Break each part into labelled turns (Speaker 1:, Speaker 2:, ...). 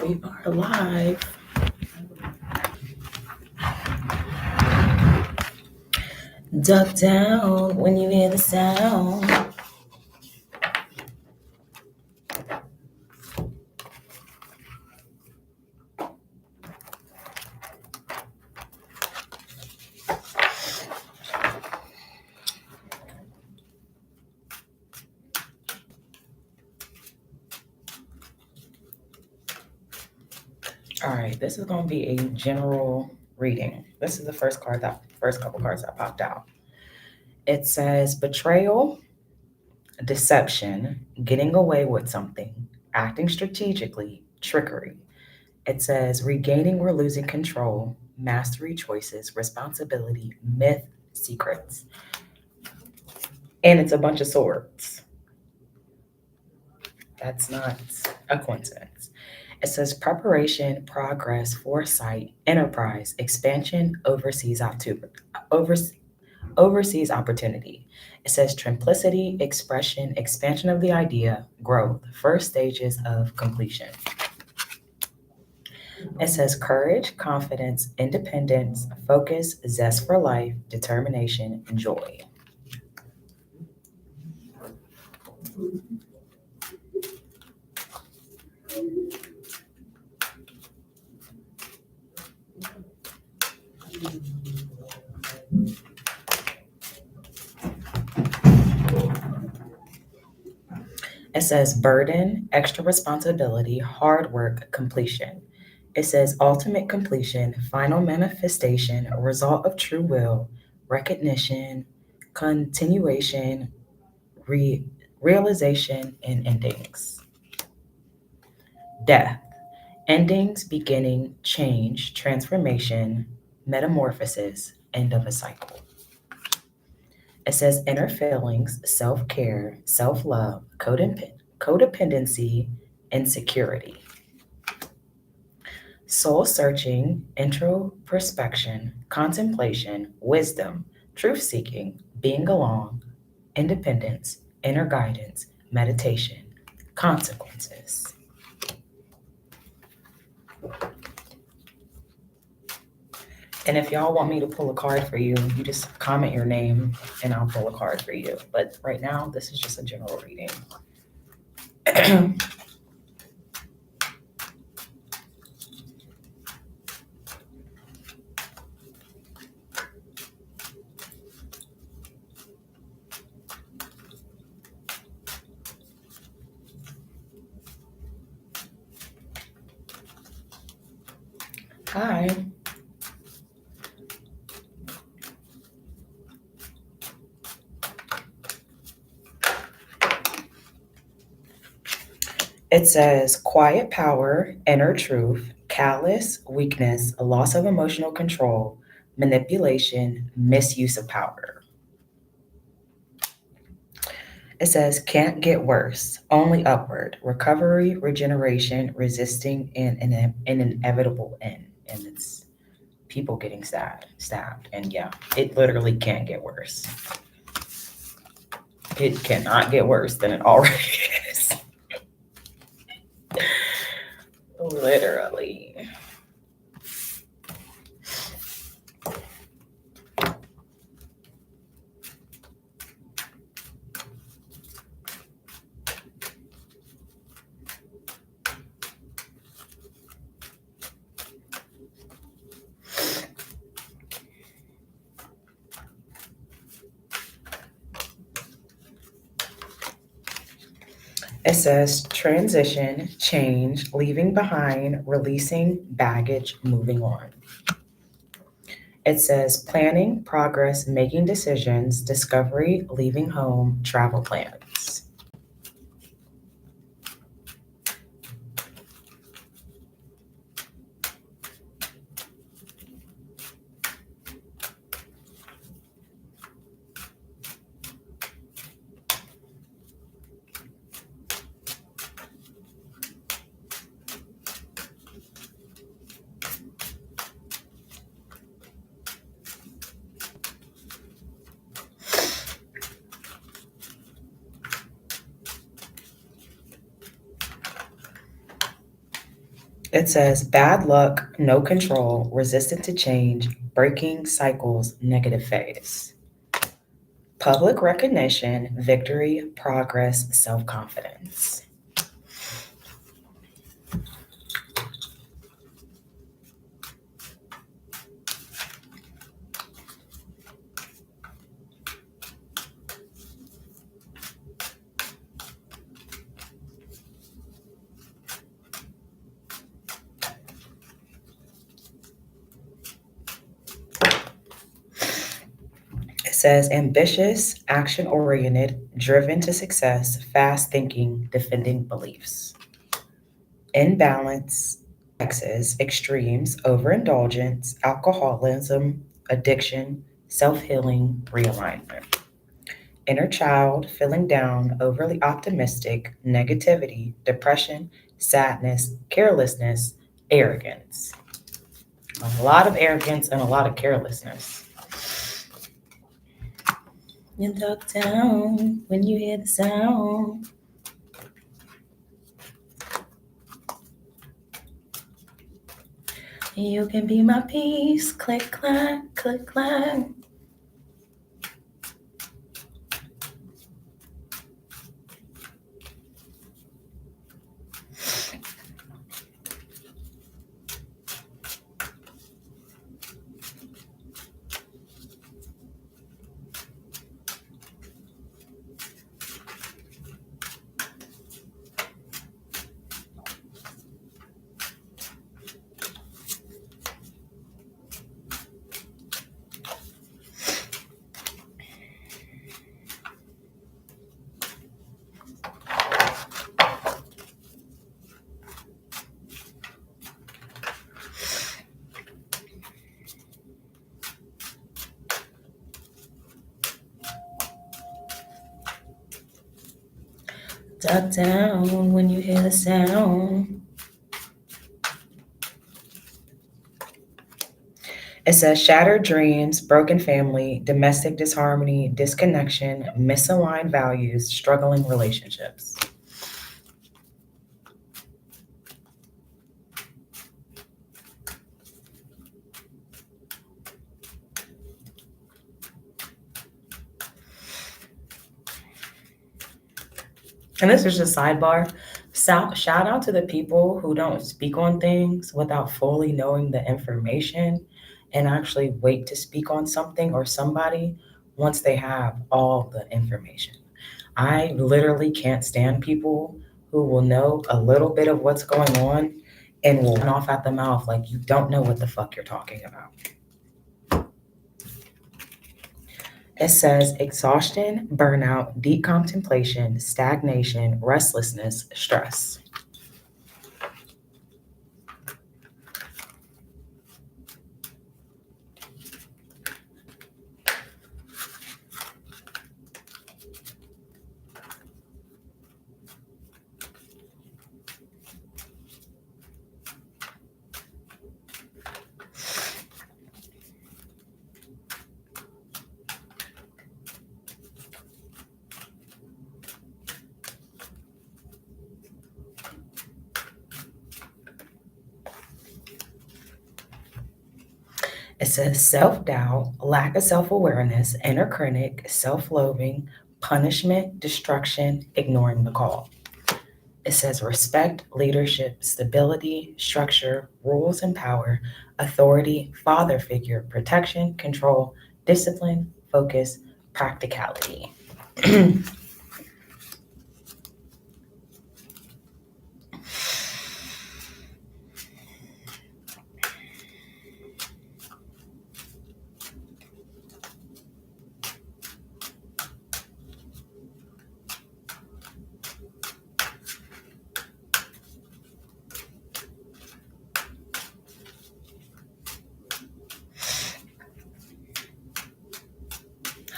Speaker 1: We are live. Duck down when you hear the sound. All right, this is going to be a general reading. This is the first couple cards that popped out. It says betrayal, deception, getting away with something, acting strategically, trickery. It says regaining or losing control, mastery choices, responsibility, myth, secrets. And it's a bunch of swords. That's not a coincidence. It says preparation, progress, foresight, enterprise, expansion, overseas opportunity. It says simplicity, expression, expansion of the idea, growth, first stages of completion. It says courage, confidence, independence, focus, zest for life, determination, and joy. It says burden, extra responsibility, hard work, completion. It says ultimate completion, final manifestation, a result of true will, recognition, continuation, re- realization, and endings. Death, endings, beginning, change, transformation, metamorphosis, end of a cycle. It says inner feelings, self care, self love, codependency, insecurity. Soul searching, introspection, contemplation, wisdom, truth seeking, being alone, independence, inner guidance, meditation, consequences. And if y'all want me to pull a card for you, you just comment your name and I'll pull a card for you. But right now, this is just a general reading. Hi. It says quiet power, inner truth, callous, weakness, a loss of emotional control, manipulation, misuse of power. It says can't get worse, only upward, recovery, regeneration, resisting, and an inevitable end. And it's people getting stabbed. And yeah, it literally can't get worse. It cannot get worse than it already is. Literally. It says transition, change, leaving behind, releasing baggage, moving on. It says planning, progress, making decisions, discovery, leaving home, travel plans. It says bad luck, no control, resistant to change, breaking cycles, negative phase. Public recognition, victory, progress, self confidence. It says ambitious, action oriented, driven to success, fast thinking, defending beliefs. Imbalance, excesses, extremes, overindulgence, alcoholism, addiction, self healing, realignment. Inner child, feeling down, overly optimistic, negativity, depression, sadness, carelessness, arrogance. A lot of arrogance and a lot of carelessness. You duck down when you hear the sound. You can be my peace. Click, clack, click, clack. Duck down when you hear the sound. It says shattered dreams, broken family, domestic disharmony, disconnection, misaligned values, struggling relationships. And this is just sidebar. Shout out to the people who don't speak on things without fully knowing the information and actually wait to speak on something or somebody once they have all the information. I literally can't stand people who will know a little bit of what's going on and will run off at the mouth like you don't know what the fuck you're talking about. It says exhaustion, burnout, deep contemplation, stagnation, restlessness, stress. It says self doubt, lack of self awareness, inner critic, self loathing, punishment, destruction, ignoring the call. It says respect, leadership, stability, structure, rules and power, authority, father figure, protection, control, discipline, focus, practicality.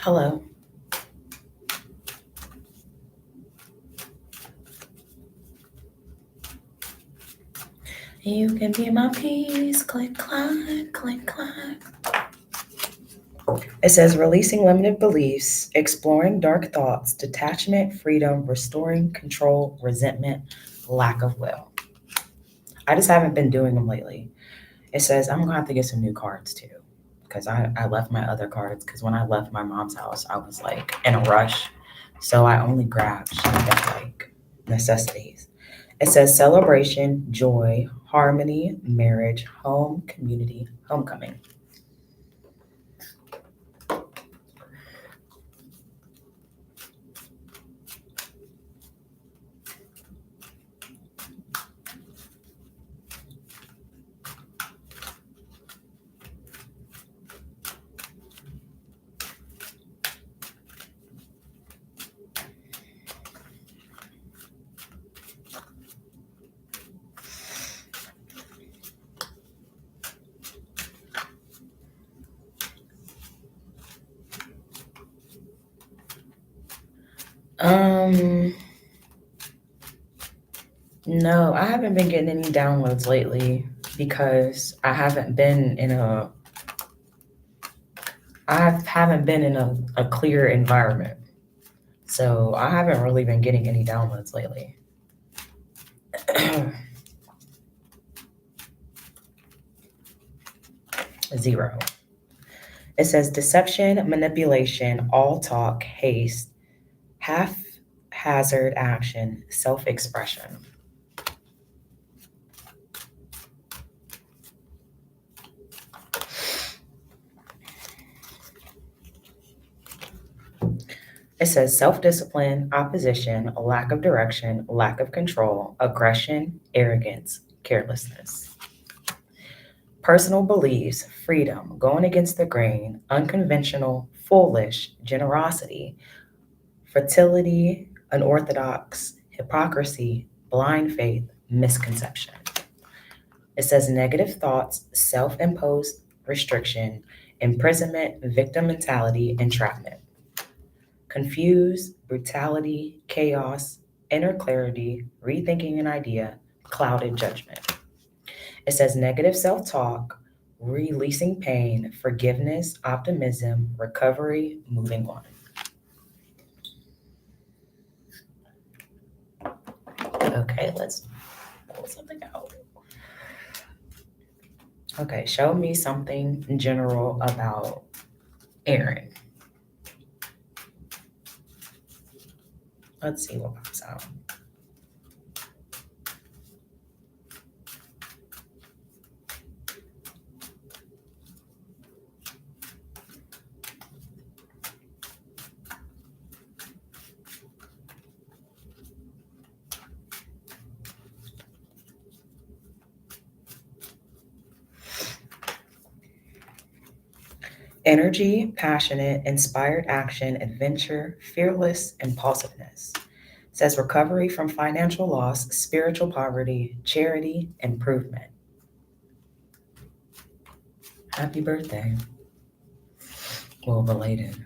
Speaker 1: Hello. You can be my peace. Click, clack, click, clack. It says releasing limited beliefs, exploring dark thoughts, detachment, freedom, restoring control, resentment, lack of will. I just haven't been doing them lately. It says I'm gonna have to get some new cards too, because I left my other cards. Because when I left my mom's house, I was like in a rush, so I only grabbed shit that like necessities. It says celebration, joy, harmony, marriage, home, community, homecoming. Um, no, I haven't been getting any downloads lately because I haven't been in a clear environment. So I haven't really been getting any downloads lately. Zero. It says deception, manipulation, all talk, haste, haphazard action, self expression. It says self discipline, opposition, lack of direction, lack of control, aggression, arrogance, carelessness. Personal beliefs, freedom, going against the grain, unconventional, foolish, generosity, fertility, unorthodox, hypocrisy, blind faith, misconception. It says negative thoughts, self imposed restriction, imprisonment, victim mentality, entrapment. Confuse, brutality, chaos, inner clarity, rethinking an idea, clouded judgment. It says negative self talk, releasing pain, forgiveness, optimism, recovery, moving on. Okay, let's pull something out. Okay, show me something in general about Aaron. Let's see what pops out. Energy, passionate, inspired action, adventure, fearless, impulsiveness. It says recovery from financial loss, spiritual poverty, charity, improvement. Happy birthday. Well, belated.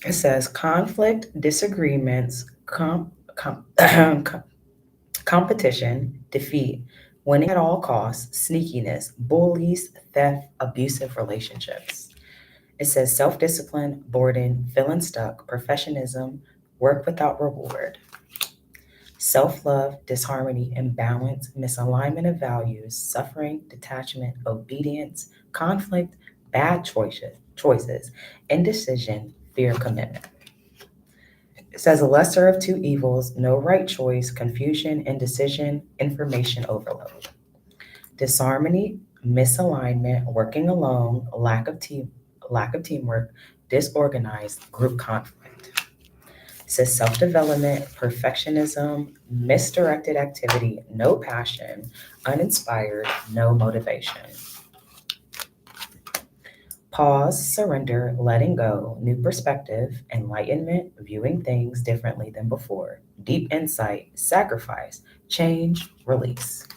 Speaker 1: It says conflict, disagreements, competition, defeat, winning at all costs, sneakiness, bullies, theft, abusive relationships. It says self discipline, boredom, feeling stuck, perfectionism, work without reward, self love, disharmony, imbalance, misalignment of values, suffering, detachment, obedience, conflict, bad choices, indecision, fear, commitment. It says a lesser of two evils, no right choice, confusion, indecision, information overload. Disharmony, misalignment, working alone, lack of teamwork, disorganized, group conflict. It says self-development, perfectionism, misdirected activity, no passion, uninspired, no motivation. Pause, surrender, letting go, new perspective, enlightenment, viewing things differently than before, deep insight, sacrifice, change, release.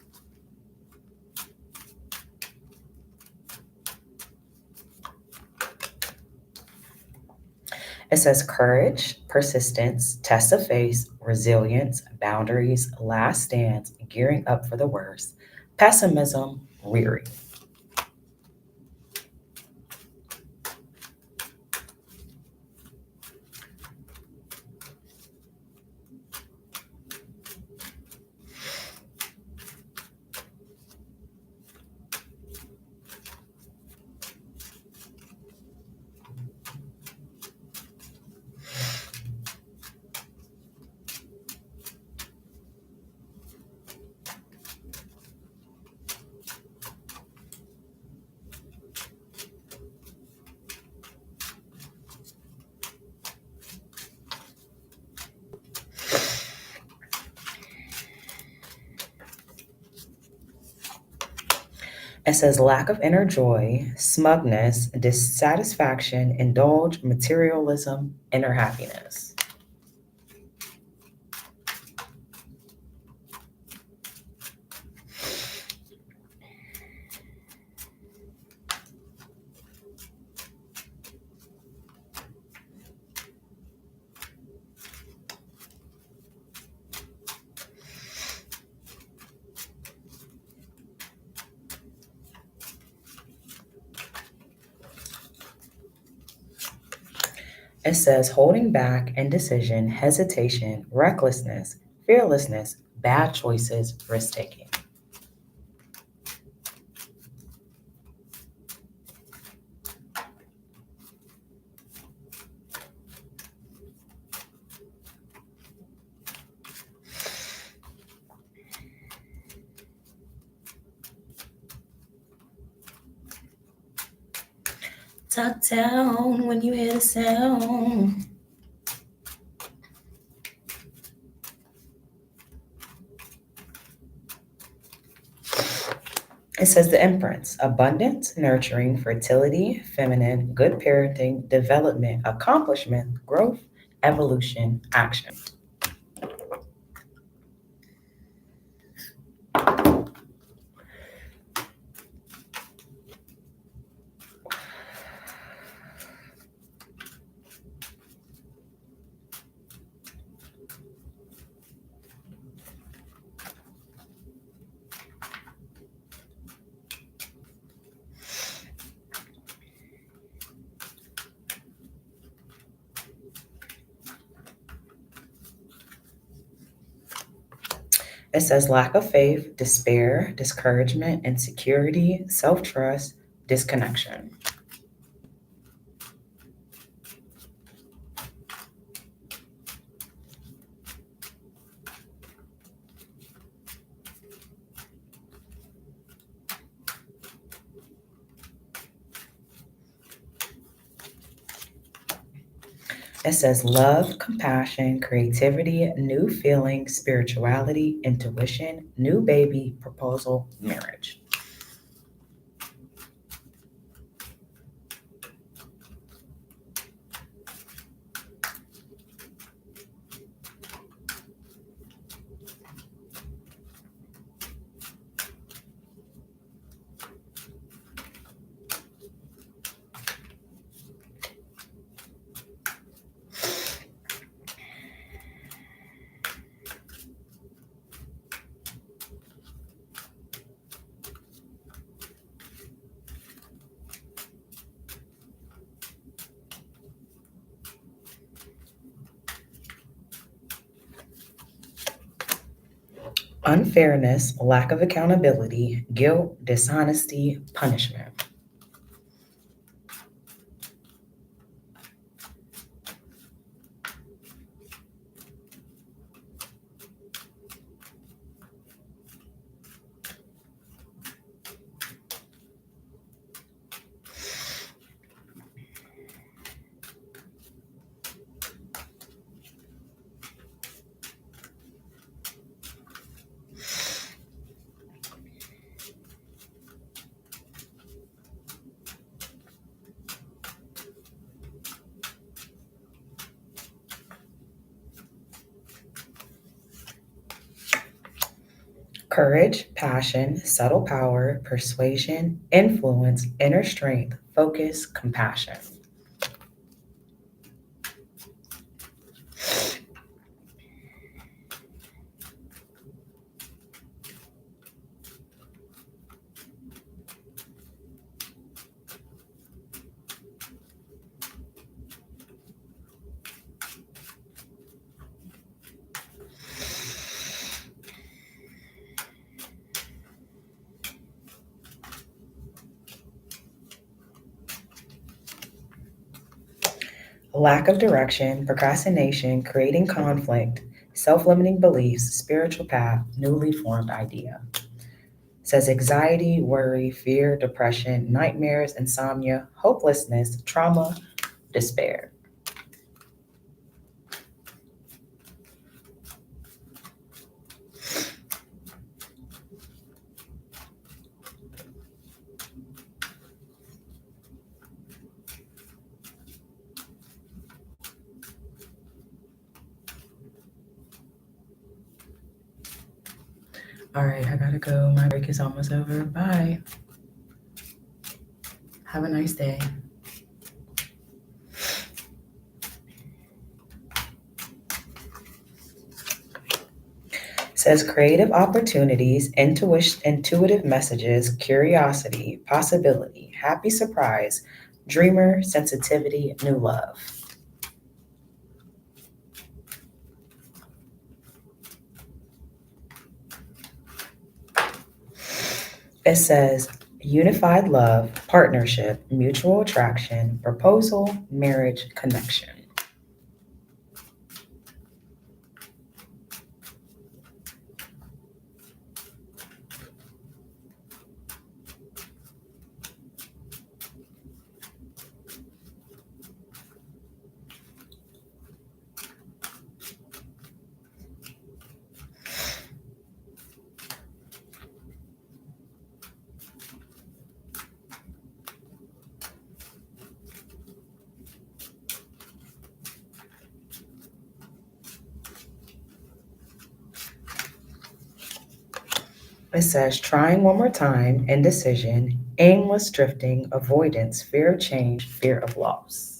Speaker 1: It says courage, persistence, test of faith, resilience, boundaries, last stands, gearing up for the worst, pessimism, weary. It says lack of inner joy, smugness, dissatisfaction, indulge, materialism, inner happiness. It says holding back, indecision, hesitation, recklessness, fearlessness, bad choices, risk taking. Tuck down when you hear the sound. It says the imprints abundance, nurturing, fertility, feminine, good parenting, development, accomplishment, growth, evolution, action. It says lack of faith, despair, discouragement, insecurity, self trust, disconnection. It says love, compassion, creativity, new feeling, spirituality, intuition, new baby, proposal, marriage. Unfairness, lack of accountability, guilt, dishonesty, punishment. Courage, passion, subtle power, persuasion, influence, inner strength, focus, compassion. Lack of direction, procrastination, creating conflict, self limiting beliefs, spiritual path, newly formed idea. Says anxiety, worry, fear, depression, nightmares, insomnia, hopelessness, trauma, despair. All right, I gotta go. My break is almost over. Bye. Have a nice day. Says creative opportunities, intuitive messages, curiosity, possibility, happy surprise, dreamer, sensitivity, new love. It says unified love, partnership, mutual attraction, proposal, marriage, connection. It says trying one more time, indecision, aimless drifting, avoidance, fear of change, fear of loss.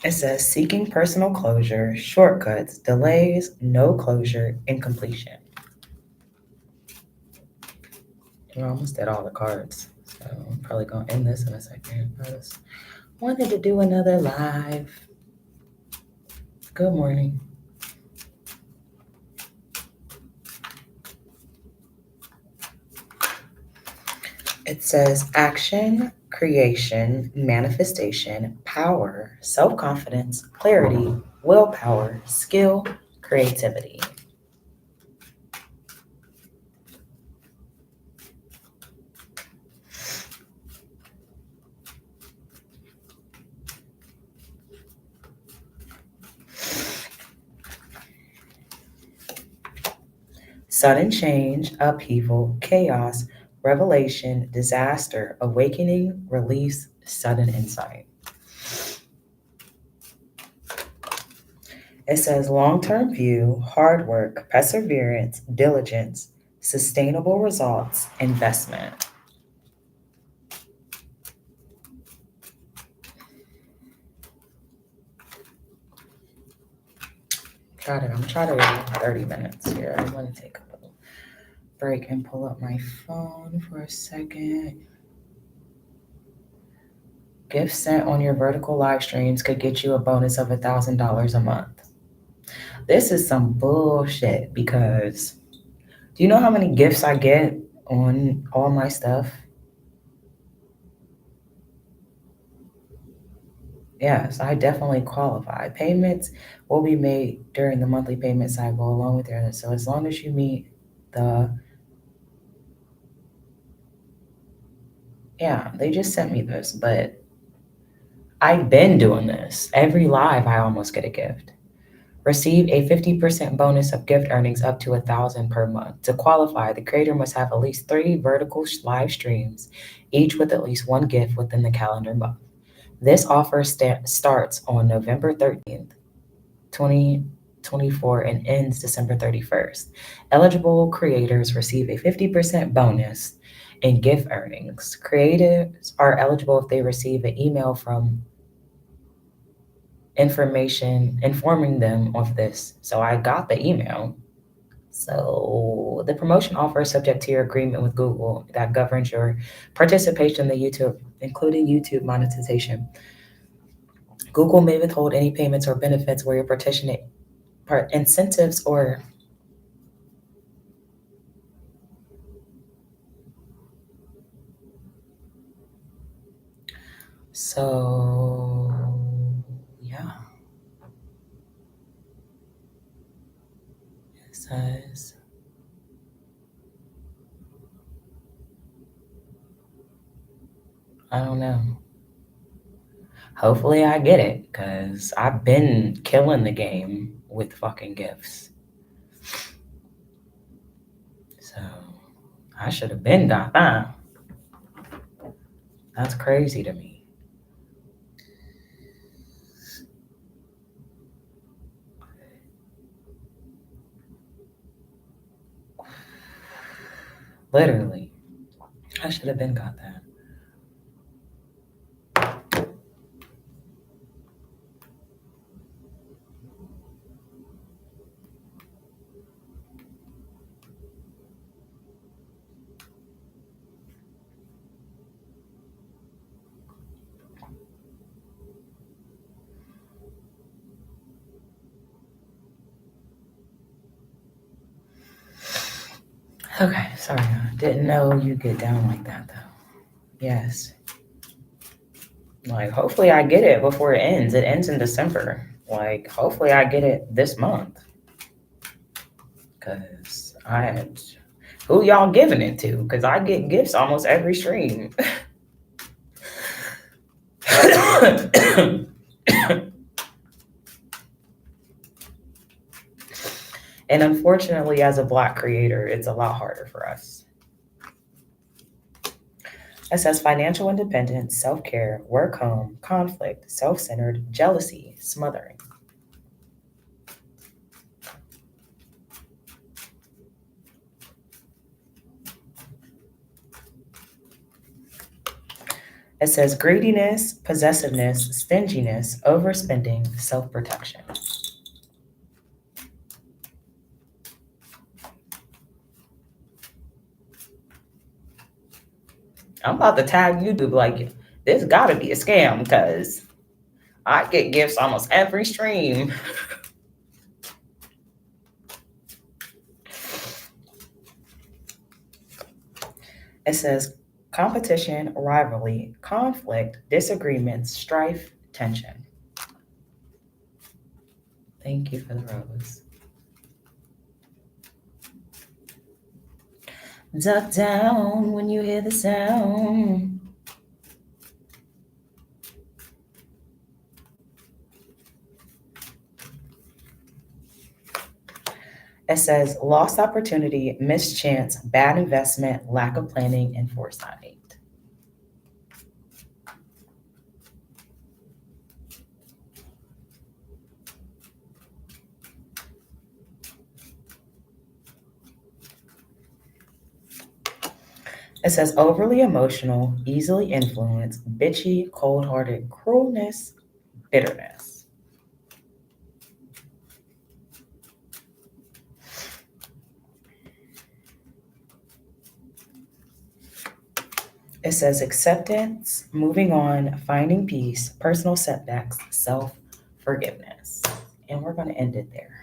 Speaker 1: It says seeking personal closure, shortcuts, delays, no closure, incompletion. We're almost at all the cards, so I'm probably gonna end this in a second. I just wanted to do another live. Good morning. It says action, creation, manifestation, power, self confidence, clarity, willpower, skill, creativity. Sudden change, upheaval, chaos, revelation, disaster, awakening, release, sudden insight. It says long term view, hard work, perseverance, diligence, sustainable results, investment. I'm trying to wait 30 minutes here. I'm going to take a little break and pull up my phone for a second. Gifts sent on your vertical live streams could get you a bonus of $1,000 a month. This is some bullshit because do you know how many gifts I get on all my stuff? Yes, I definitely qualify. Payments will be made during the monthly payment cycle along with your, so as long as you meet the, yeah, they just sent me this, but I've been doing this. Every live, I almost get a gift. Receive a 50% bonus of gift earnings up to 1,000 per month. To qualify, the creator must have at least 3 vertical live streams, each with at least one gift within the calendar month. This offer starts on November 13th, 2024 and ends December 31st. Eligible creators receive a 50% bonus in gift earnings. Creatives are eligible if they receive an email from information informing them of this. So I got the email. So the promotion offer is subject to your agreement with Google that governs your participation in the YouTube, including YouTube monetization. Google may withhold any payments or benefits where your partition part incentives or so yeah. It says I don't know. Hopefully I get it because I've been killing the game with fucking gifts. So I should have been got that. That's crazy to me. Literally. I should have been got that. Okay, sorry. I didn't know you get down like that though. Yes. Like hopefully I get it before it ends. It ends in December. Like hopefully I get it this month. Cause I had who y'all giving it to? Cause I get gifts almost every stream. And unfortunately, as a Black creator, it's a lot harder for us. It says financial independence, self care, work home, conflict, self centered, jealousy, smothering. It says greediness, possessiveness, stinginess, overspending, self protection. I'm about to tag YouTube like this gotta be a scam because I get gifts almost every stream. It says competition, rivalry, conflict, disagreements, strife, tension. Thank you for the rose. Duck down when you hear the sound. It says lost opportunity, missed chance, bad investment, lack of planning, and foresight. It says overly emotional, easily influenced, bitchy, cold hearted, cruelness, bitterness. It says acceptance, moving on, finding peace, personal setbacks, self forgiveness. And we're going to end it there.